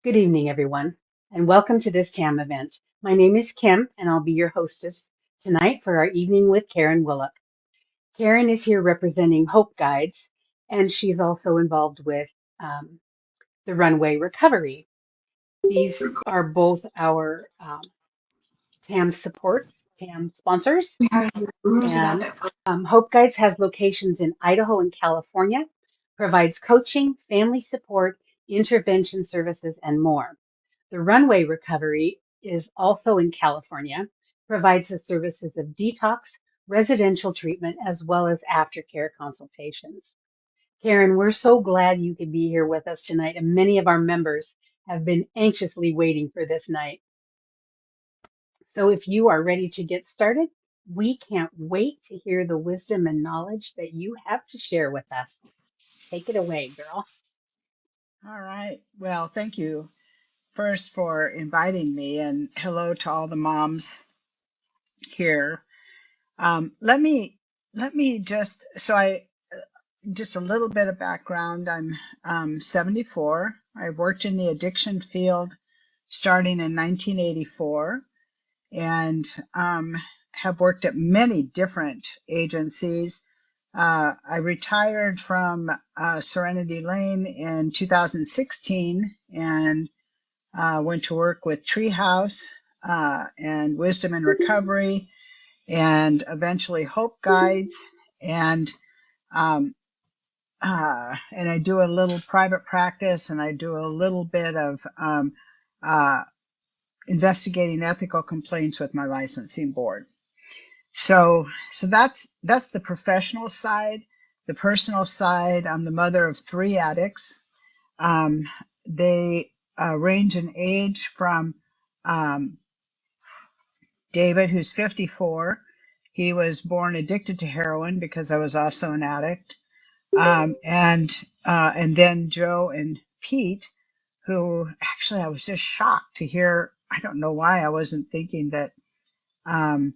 Good evening, everyone, and welcome to this T.A.M event. My name is Kim, and I'll be your hostess tonight for our evening with Karen Willock. Karen is here representing Hope Guides, and she's also involved with the Runway Recovery. These are both our T.A.M supports, T.A.M sponsors, We have rumors about and that. Hope Guides has locations in Idaho and California, provides coaching, family support, intervention services, and more. The Runway Recovery is also in California, provides the services of detox, residential treatment, as well as aftercare consultations. Karen, we're so glad you could be here with us tonight, and many of our members have been anxiously waiting for this night. So if you are ready to get started, we can't wait to hear the wisdom and knowledge that you have to share with us. Take it away, girl. All right. Well, thank you first for inviting me, and hello to all the moms here. Let me just a little bit of background. I'm 74. I've worked in the addiction field starting in 1984, and have worked at many different agencies. I retired from Serenity Lane in 2016 and went to work with Treehouse and Wisdom and Recovery, and eventually Hope Guides, and and I do a little private practice, and I do a little bit of uh, investigating ethical complaints with my licensing board. So that's the professional side. The personal side, I'm the mother of 3 addicts. Um, they range in age from um, David, who's 54. He was born addicted to heroin because I was also an addict. And then Joe and Pete, who actually I was just shocked to hear. I don't know why I wasn't thinking that um,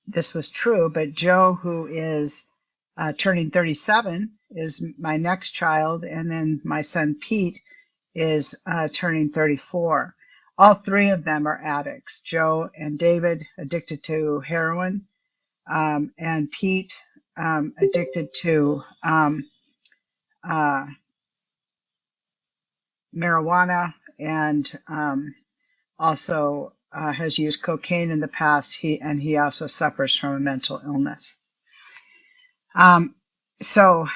this was true, but Joe, who is turning 37, is my next child, and then my son Pete is turning 34. All 3 of them are addicts. Joe and David addicted to heroin, and Pete addicted to uh, marijuana, and also has used cocaine in the past. He also suffers from a mental illness. Um, so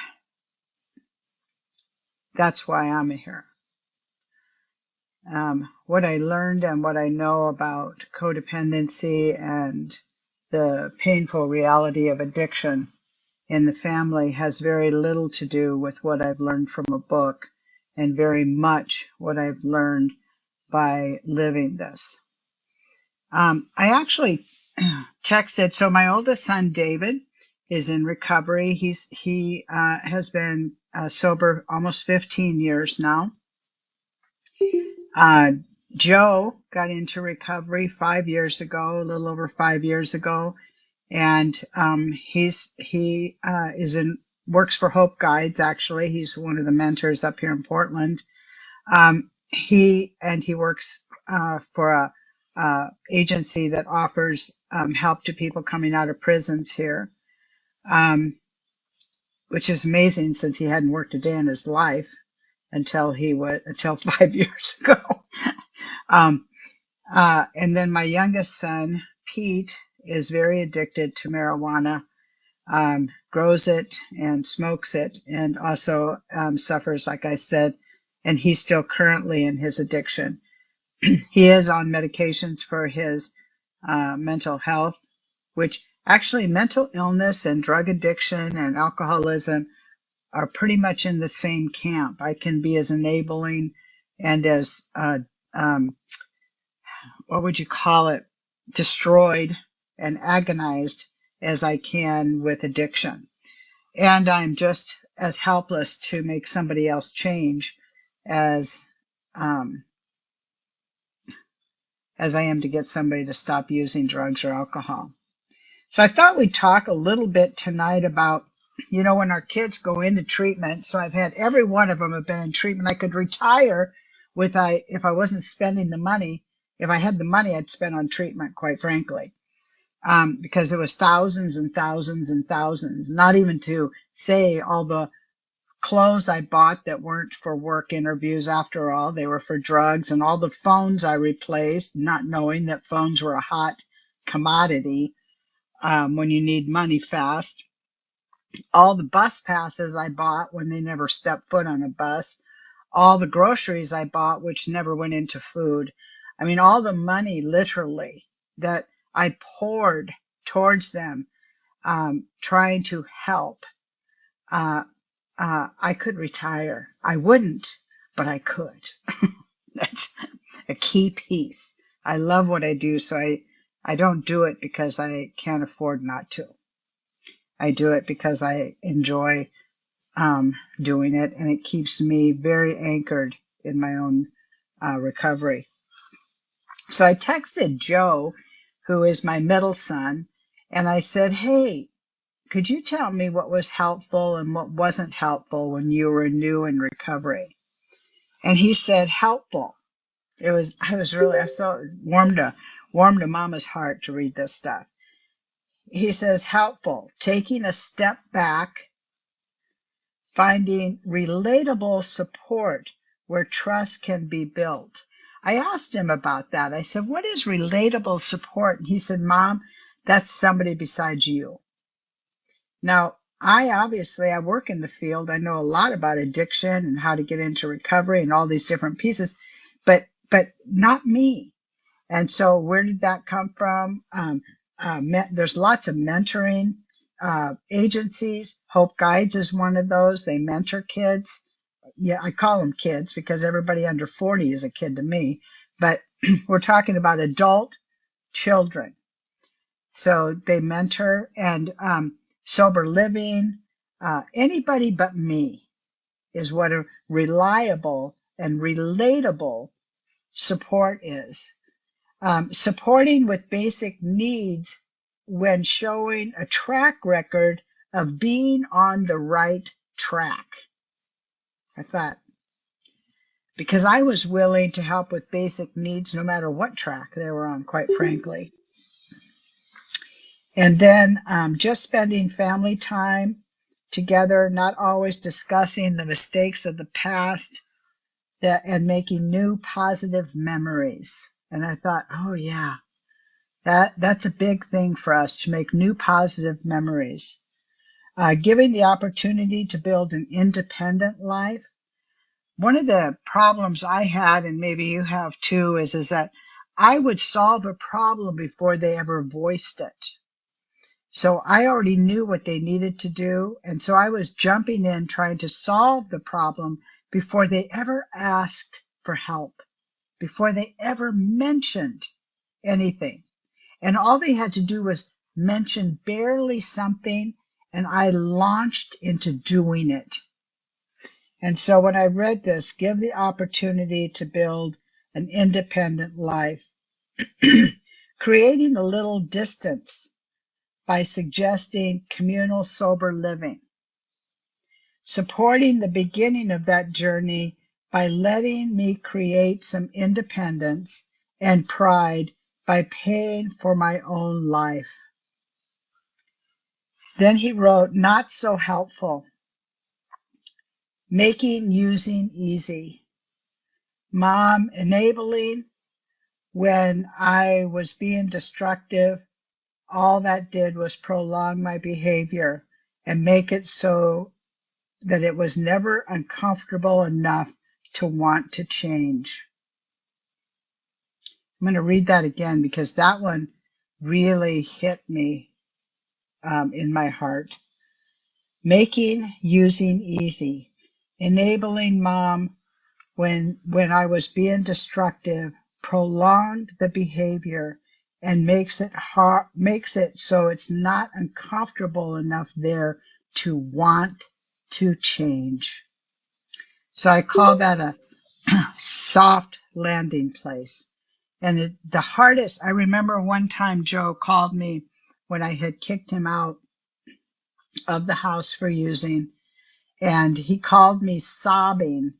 that's why I'm here. What I learned and what I know about codependency and the painful reality of addiction in the family has very little to do with what I've learned from a book, and very much what I've learned by living this. I actually texted. So my oldest son, David, is in recovery. He has been sober almost 15 years now. Uh, Joe got into recovery 5 years ago, a little over 5 years ago, and he is in works for Hope Guides. Actually, he's one of the mentors up here in Portland. He works for a agency that offers help to people coming out of prisons here, um, which is amazing since he hadn't worked a day in his life until 5 years ago. Um, and then my youngest son, Pete, is very addicted to marijuana, grows it and smokes it, and also suffers, like I said, and he's still currently in his addiction. He is on medications for his mental health, which actually mental illness and drug addiction and alcoholism are pretty much in the same camp. I can be as enabling and as what would you call it, destroyed and agonized as I can with addiction. And I'm just as helpless to make somebody else change as um, as I am to get somebody to stop using drugs or alcohol. So I thought we'd talk a little bit tonight about, when our kids go into treatment. So I've had every one of them have been in treatment. I could retire if I wasn't spending the money, if I had the money, I'd spend on treatment, quite frankly, because it was thousands and thousands and thousands, not even to say all the clothes I bought that weren't for work interviews after all. They were for drugs, and all the phones I replaced, not knowing that phones were a hot commodity when you need money fast. All the bus passes I bought when they never stepped foot on a bus. All the groceries I bought, which never went into food. I mean, all the money literally that I poured towards them, trying to help. Uh, I could retire. I wouldn't, but I could. That's a key piece. I love what I do, so I don't do it because I can't afford not to. I do it because I enjoy doing it, and it keeps me very anchored in my own recovery. So I texted Joe, who is my middle son, and I said, hey, could you tell me what was helpful and what wasn't helpful when you were new in recovery? And he said, helpful. I so warmed to mama's heart to read this stuff. He says, helpful, taking a step back, finding relatable support where trust can be built. I asked him about that. I said, what is relatable support? And he said, Mom, that's somebody besides you. Now, I work in the field. I know a lot about addiction and how to get into recovery and all these different pieces, but not me. And so where did that come from? There's lots of mentoring agencies. Hope Guides is one of those. They mentor kids. Yeah, I call them kids because everybody under 40 is a kid to me. But we're talking about adult children. So they mentor, and sober living. Anybody but me is what a reliable and relatable support is. Supporting with basic needs when showing a track record of being on the right track. I thought, because I was willing to help with basic needs no matter what track they were on, quite frankly. And then just spending family time together, not always discussing the mistakes of the past, and making new positive memories. And I thought, oh yeah, that's a big thing for us, to make new positive memories. Giving the opportunity to build an independent life. One of the problems I had, and maybe you have too, is that I would solve a problem before they ever voiced it. So I already knew what they needed to do, and so I was jumping in trying to solve the problem before they ever asked for help, before they ever mentioned anything. And all they had to do was mention barely something, and I launched into doing it. And so when I read this, give the opportunity to build an independent life, creating a little distance by suggesting communal sober living, supporting the beginning of that journey by letting me create some independence and pride by paying for my own life. Then he wrote, not so helpful, making using easy. Mom, enabling when I was being destructive, all that did was prolong my behavior and make it so that it was never uncomfortable enough to want to change. I'm going to read that again because that one really hit me in my heart. Making using easy, enabling Mom when I was being destructive, prolonged the behavior and makes it so it's not uncomfortable enough there to want to change. So I call that a soft landing place. And the hardest, I remember one time Joe called me when I had kicked him out of the house for using, and he called me sobbing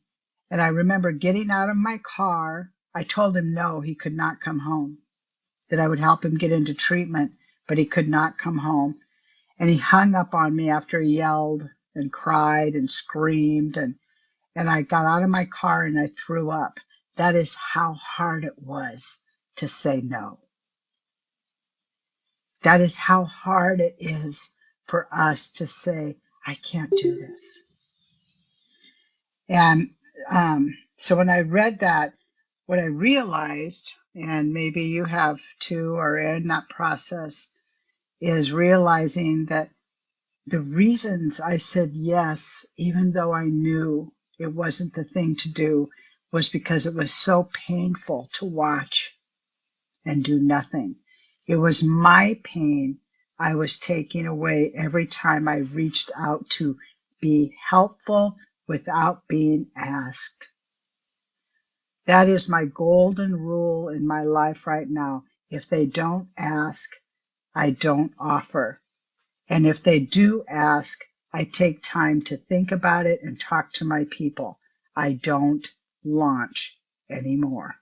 And I remember getting out of my car. I told him no, he could not come home, that I would help him get into treatment, but he could not come home. And he hung up on me after he yelled and cried and screamed. And I got out of my car and I threw up. That is how hard it was to say no. That is how hard it is for us to say, I can't do this. And so when I read that, what I realized, and maybe you have too, or in that process, is realizing that the reasons I said yes, even though I knew it wasn't the thing to do, was because it was so painful to watch and do nothing. It was my pain I was taking away every time I reached out to be helpful without being asked. That is my golden rule in my life right now. If they don't ask, I don't offer. And if they do ask, I take time to think about it and talk to my people. I don't launch anymore.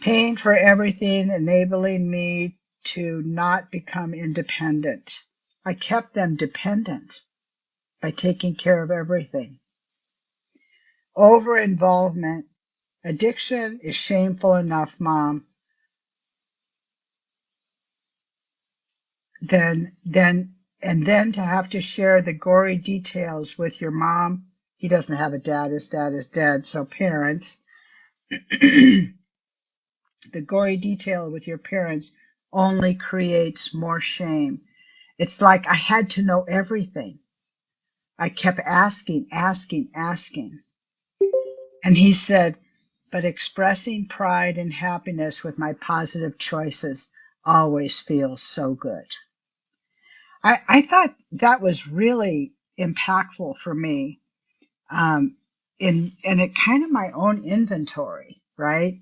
Paying for everything, enabling me to not become independent. I kept them dependent by taking care of everything. Over-involvement. Addiction is shameful enough, Mom. Then to have to share the gory details with your mom. He doesn't have a dad. His dad is dead, so parents. The gory detail with your parents only creates more shame. It's like I had to know everything. I kept asking. And he said, but expressing pride and happiness with my positive choices always feels so good. I thought that was really impactful for me, in it kind of my own inventory, right?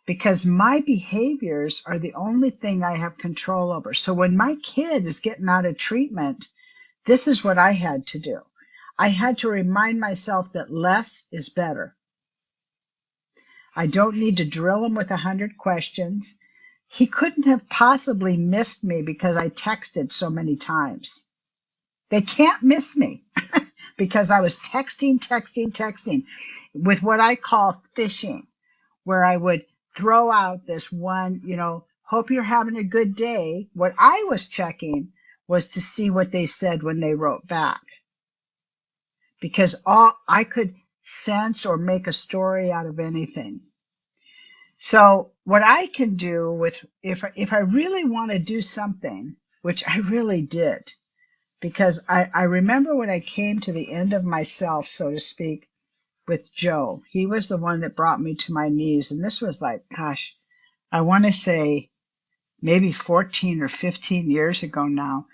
Because my behaviors are the only thing I have control over. So when my kid is getting out of treatment, this is what I had to do. I had to remind myself that less is better. I don't need to drill him with 100 questions. He couldn't have possibly missed me because I texted so many times. They can't miss me because I was texting with what I call phishing, where I would throw out this one, hope you're having a good day. What I was checking was to see what they said when they wrote back, because I could sense or make a story out of anything. So what I can do with, if I really want to do something, which I really did, because I remember when I came to the end of myself, so to speak, with Joe. He was the one that brought me to my knees. And this was like, gosh, I want to say maybe 14 or 15 years ago now.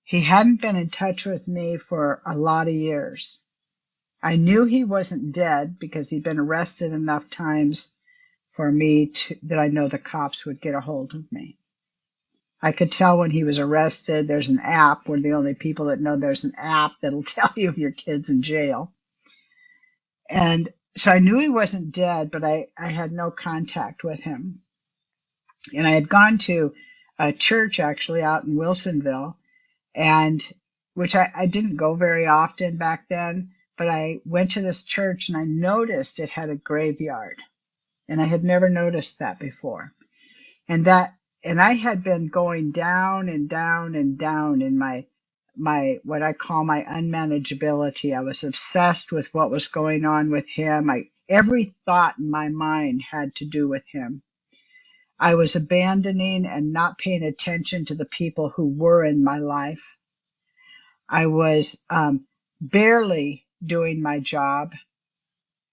He hadn't been in touch with me for a lot of years. I knew he wasn't dead because he'd been arrested enough times for me that I know the cops would get a hold of me. I could tell when he was arrested. There's an app. We're the only people that know there's an app that'll tell you if your kid's in jail. And so I knew he wasn't dead, but I had no contact with him. And I had gone to a church actually out in Wilsonville, and which I didn't go very often back then, but I went to this church and I noticed it had a graveyard. And I had never noticed that before. And I had been going down and down and down in my what I call my unmanageability. I was obsessed with what was going on with him. Every thought in my mind had to do with him. I was abandoning and not paying attention to the people who were in my life. I was barely doing my job.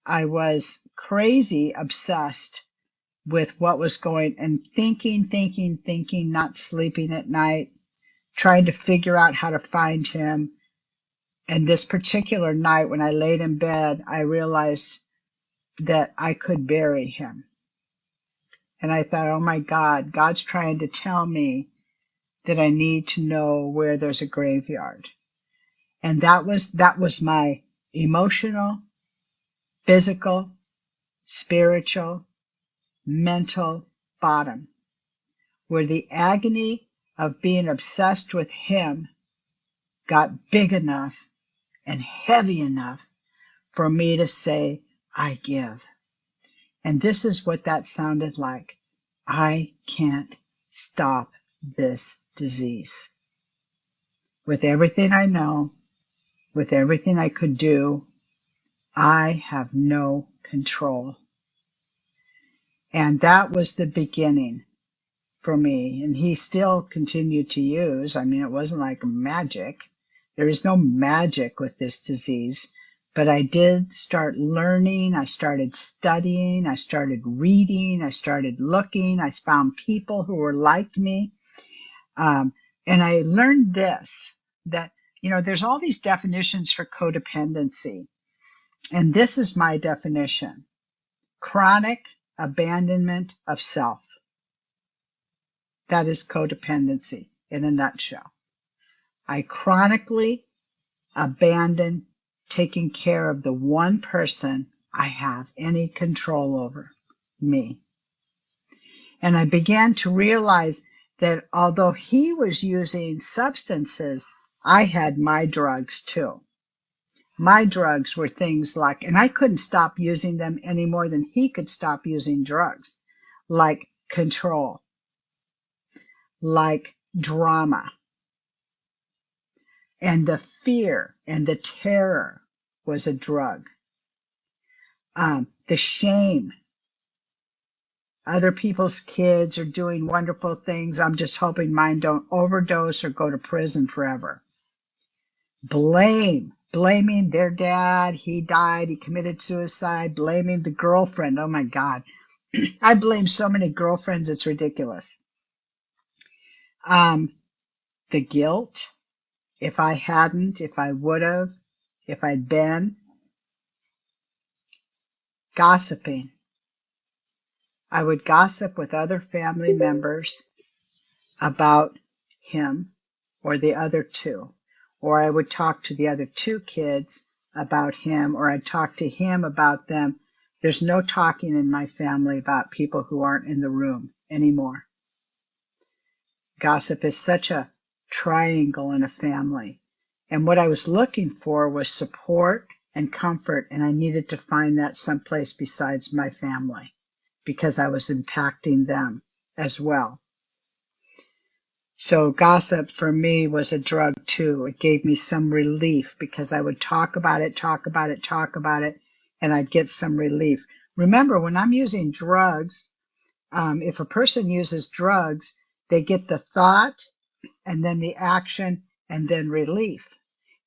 I was crazy obsessed with what was going, and thinking, not sleeping at night, trying to figure out how to find him. And this particular night when I laid in bed, I realized that I could bury him. And I thought, oh my God, God's trying to tell me that I need to know where there's a graveyard. And that was my emotional physical, spiritual, mental bottom, where the agony of being obsessed with him got big enough and heavy enough for me to say, I give. And this is what that sounded like. I can't stop this disease. With everything I know, with everything I could do, I have no control. And that was the beginning for me. And he still continued to use. I mean, it wasn't like magic. There is no magic with this disease. But I did start learning. I started studying. I started reading. I started looking. I found people who were like me. And I learned this, that, there's all these definitions for codependency. And this is my definition: chronic abandonment of self. That is codependency in a nutshell. I chronically abandon taking care of the one person I have any control over, me. And I began to realize that although he was using substances, I had my drugs too. My drugs were things like, and I couldn't stop using them any more than he could stop using drugs, like control, like drama. And the fear and the terror was a drug. The shame. Other people's kids are doing wonderful things. I'm just hoping mine don't overdose or go to prison forever. Blame. Blaming their dad. He died. He committed suicide. Blaming the girlfriend. Oh my God. I blame so many girlfriends, it's ridiculous. The guilt. If I hadn't, if I would have, if I'd been. Gossiping. I would gossip with other family members about him or the other two. Or I would talk to the other two kids about him, or I'd talk to him about them. There's no talking in my family about people who aren't in the room anymore. Gossip is such a triangle in a family. And what I was looking for was support and comfort, and I needed to find that someplace besides my family, because I was impacting them as well. So gossip for me was a drug too. It gave me some relief because I would talk about it, and I'd get some relief. Remember, when I'm using drugs, if a person uses drugs, they get the thought and then the action and then relief.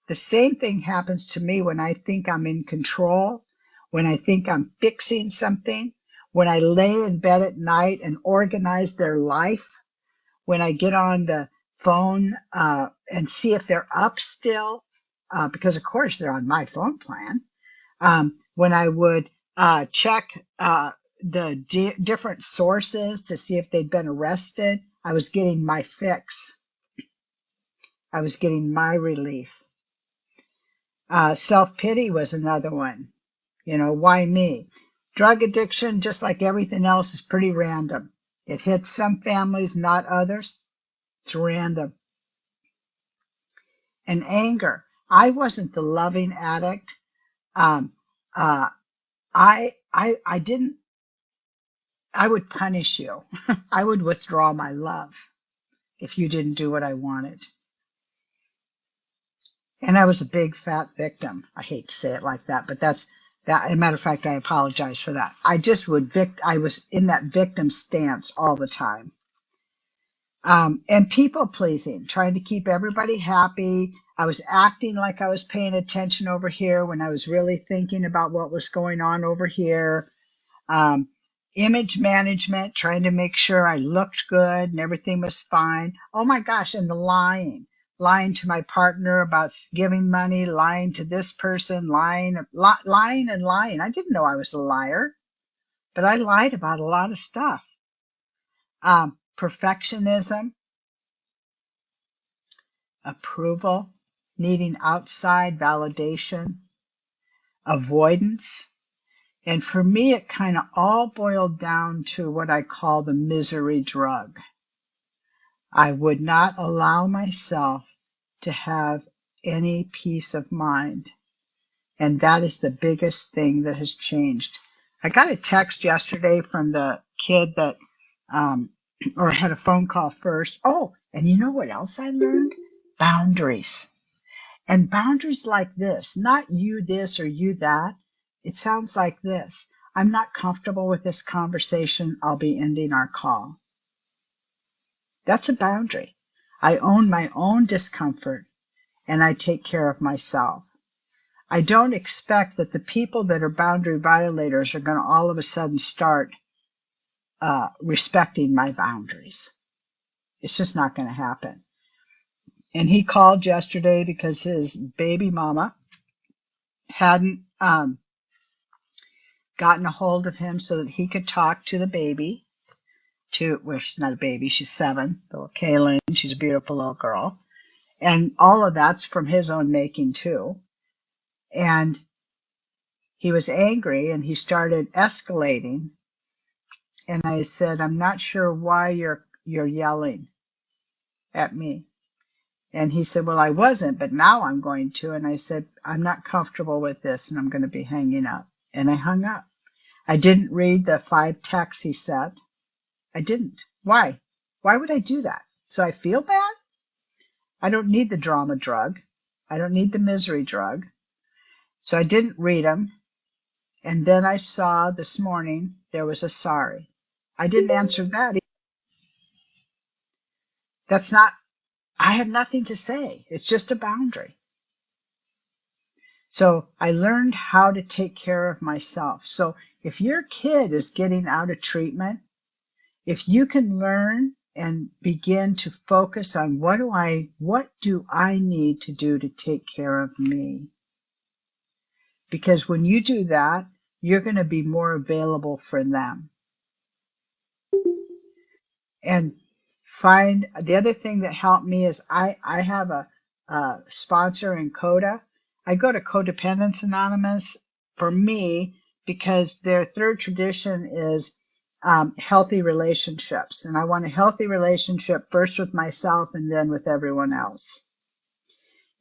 The same thing happens to me when I think I'm in control, when I think I'm fixing something, when I lay in bed at night and organize their life, when I get on the phone and see if they're up still, because of course they're on my phone plan, when I would check the different sources to see if they'd been arrested, I was getting my fix. I was getting my relief. Self-pity was another one. Why me? Drug addiction, just like everything else, is pretty random. It hits some families, not others. It's random. And anger. I wasn't the loving addict. Um, uh, I didn't, I would punish you. I would withdraw my love if you didn't do what I wanted. And I was a big fat victim. I hate to say it like that, but that's that. As a matter of fact, I apologize for that. I was in that victim stance all the time. And people pleasing, trying to keep everybody happy. I was acting like I was paying attention over here when I was really thinking about what was going on over here. Image management, trying to make sure I looked good and everything was fine. Oh my gosh, and the lying to my partner about giving money, lying to this person, lying and lying. I didn't know I was a liar, but I lied about a lot of stuff. Perfectionism, approval, needing outside validation, avoidance. And for me, it kind of all boiled down to what I call the misery drug. I would not allow myself to have any peace of mind. And that is the biggest thing that has changed. I got a text yesterday from the kid that, or had a phone call first. Oh, and you know what else I learned? Boundaries. And boundaries like this, not you this or you that. It sounds like this. I'm not comfortable with this conversation. I'll be ending our call. That's a boundary. I own my own discomfort and I take care of myself. I don't expect that the people that are boundary violators are going to all of a sudden start respecting my boundaries. It's just not going to happen. And he called yesterday because his baby mama hadn't gotten a hold of him so that he could talk to the baby. Well, she's not a baby, she's 7, little Kaylin. She's a beautiful little girl. And all of that's from his own making too. And he was angry and he started escalating. And I said, I'm not sure why you're yelling at me. And he said, well, I wasn't, but now I'm going to. And I said, I'm not comfortable with this and I'm going to be hanging up. And I hung up. I didn't read the 5 texts he sent. I didn't. Why? Why would I do that? So I feel bad? I don't need the drama drug. I don't need the misery drug. So I didn't read them. And then I saw this morning there was a sorry. I didn't answer that. That's not, I have nothing to say. It's just a boundary. So I learned how to take care of myself. So if your kid is getting out of treatment, if you can learn and begin to focus on what do I need to do to take care of me? Because when you do that, you're going to be more available for them. And find the other thing that helped me is I have a sponsor in CODA. I go to Codependence Anonymous for me because their third tradition is healthy relationships. And I want a healthy relationship first with myself and then with everyone else.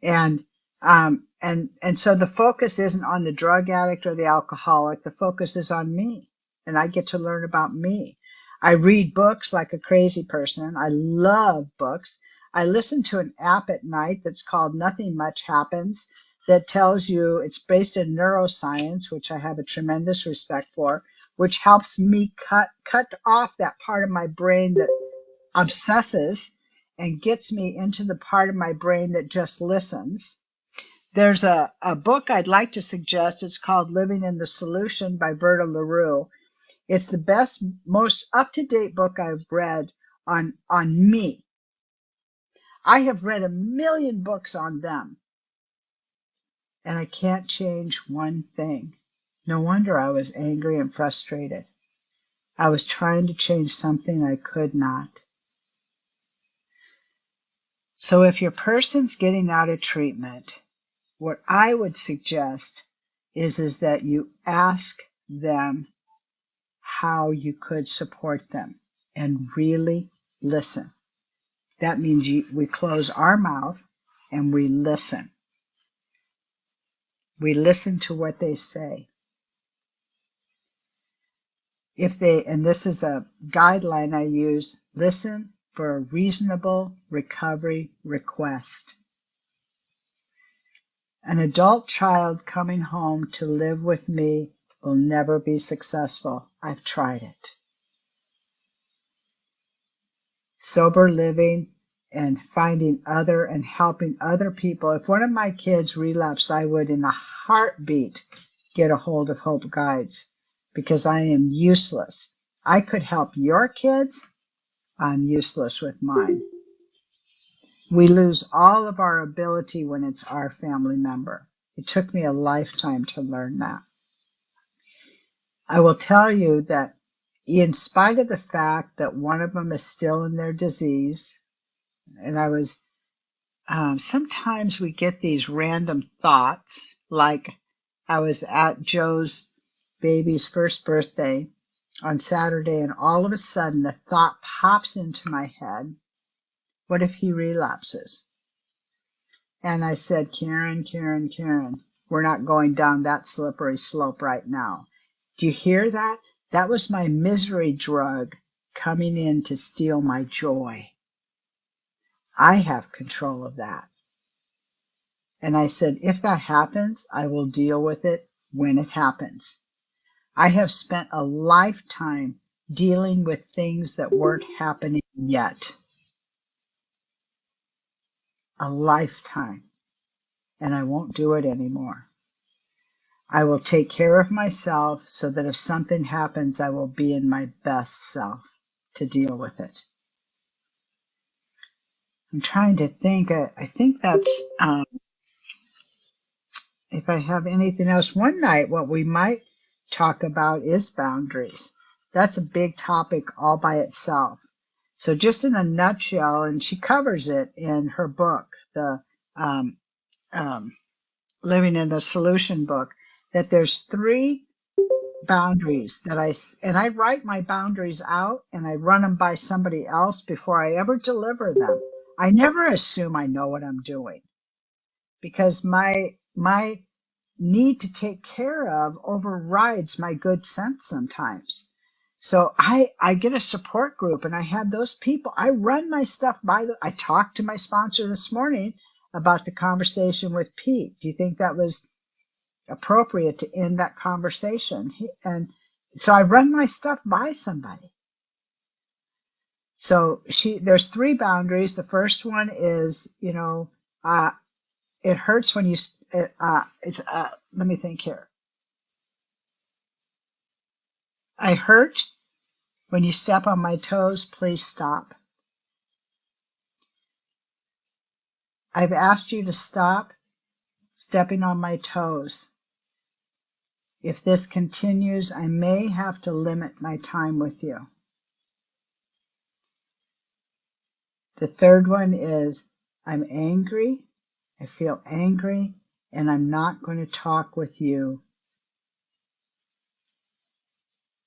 And so the focus isn't on the drug addict or the alcoholic. The focus is on me, and I get to learn about me. I read books like a crazy person. I love books. I listen to an app at night that's called Nothing Much Happens that tells you it's based in neuroscience, which I have a tremendous respect for, which helps me cut off that part of my brain that obsesses and gets me into the part of my brain that just listens. There's a book I'd like to suggest. It's called Living in the Solution by Berta LaRue. It's the best, most up-to-date book I've read on me. I have read 1,000,000 books on them, and I can't change one thing. No wonder I was angry and frustrated. I was trying to change something I could not. So if your person's getting out of treatment, what I would suggest is that you ask them how you could support them and really listen. That means we close our mouth and we listen. We listen to what they say. And this is a guideline I use, listen for a reasonable recovery request. An adult child coming home to live with me will never be successful. I've tried it. Sober living and finding other and helping other people. If one of my kids relapsed, I would in a heartbeat get a hold of Hope Guides because I am useless. I could help your kids. I'm useless with mine. We lose all of our ability when it's our family member. It took me a lifetime to learn that. I will tell you that in spite of the fact that one of them is still in their disease, and I was sometimes we get these random thoughts, like I was at Joe's baby's first birthday on Saturday, and all of a sudden the thought pops into my head, what if he relapses? And I said, Karen, Karen, Karen, we're not going down that slippery slope right now. Do you hear that? That was my misery drug coming in to steal my joy. I have control of that. And I said, if that happens, I will deal with it when it happens. I have spent a lifetime dealing with things that weren't happening yet. A lifetime. And I won't do it anymore. I will take care of myself so that if something happens, I will be in my best self to deal with it. I'm trying to think. I think that's, if I have anything else. One night, what we might talk about is boundaries. That's a big topic all by itself. So just in a nutshell, and she covers it in her book, the um, Living in a Solution book, that there's 3 boundaries that I write my boundaries out and I run them by somebody else before I ever deliver them. I never assume I know what I'm doing because my need to take care of overrides my good sense sometimes. So I get a support group and I have those people. I run my stuff I talked to my sponsor this morning about the conversation with Pete. Do you think that was appropriate to end that conversation? And so I run my stuff by somebody. So there's 3 boundaries. The first one is, it hurts when you, let me think here. I hurt when you step on my toes, please stop. I've asked you to stop stepping on my toes. If this continues, I may have to limit my time with you. The third one is, I'm angry, I feel angry, and I'm not going to talk with you.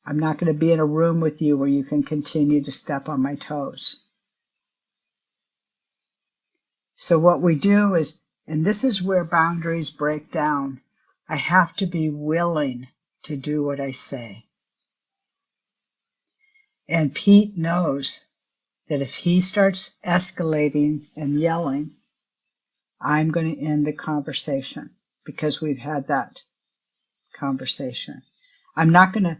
I'm not going to be in a room with you where you can continue to step on my toes. So what we do is, and this is where boundaries break down, I have to be willing to do what I say. And Pete knows that if he starts escalating and yelling, I'm going to end the conversation because we've had that conversation. I'm not going to,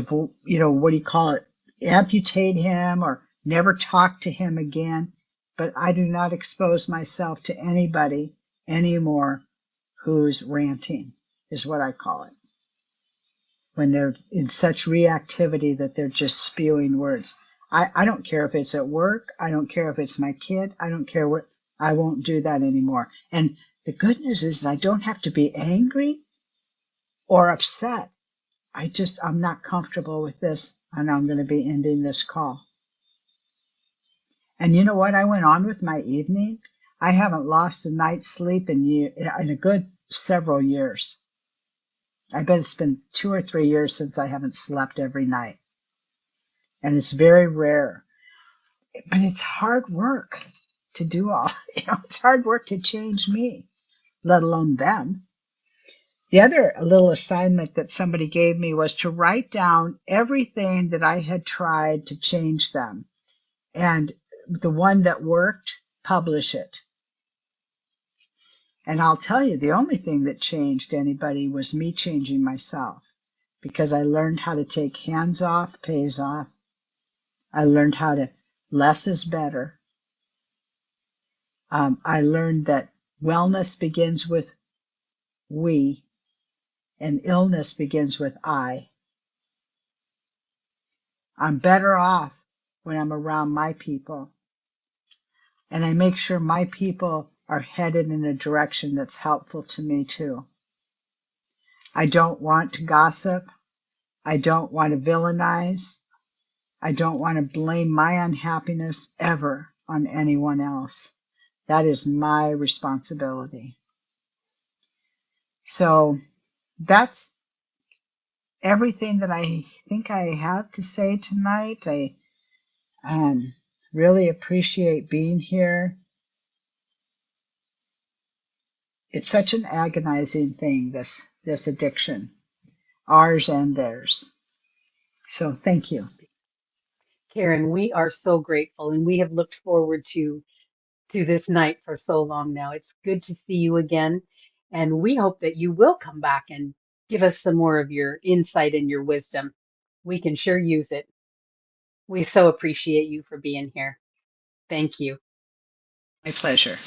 what do you call it, amputate him or never talk to him again, but I do not expose myself to anybody anymore who's ranting, is what I call it. When they're in such reactivity that they're just spewing words. I don't care if it's at work. I don't care if it's my kid. I don't care what. I won't do that anymore. And the good news is I don't have to be angry or upset. I'm not comfortable with this, and I'm going to be ending this call. And you know what? I went on with my evening. I haven't lost a night's sleep in a good several years. I bet it's been 2 or 3 years since I haven't slept every night. And it's very rare. But it's hard work to do all. It's hard work to change me, let alone them. The other little assignment that somebody gave me was to write down everything that I had tried to change them. And the one that worked, publish it. And I'll tell you, the only thing that changed anybody was me changing myself. Because I learned how to take hands off, pays off. I learned how to less is better. I learned that wellness begins with we and illness begins with I. I'm better off when I'm around my people. And I make sure my people are headed in a direction that's helpful to me too. I don't want to gossip. I don't want to villainize. I don't want to blame my unhappiness ever on anyone else. That is my responsibility. So that's, everything that I think I have to say tonight. I um, really appreciate being here. It's such an agonizing thing, this addiction, ours and theirs. So thank you. Karen, we are so grateful and we have looked forward to this night for so long now. It's good to see you again, and we hope that you will come back and give us some more of your insight and your wisdom. We can sure use it. We so appreciate you for being here. Thank you. My pleasure.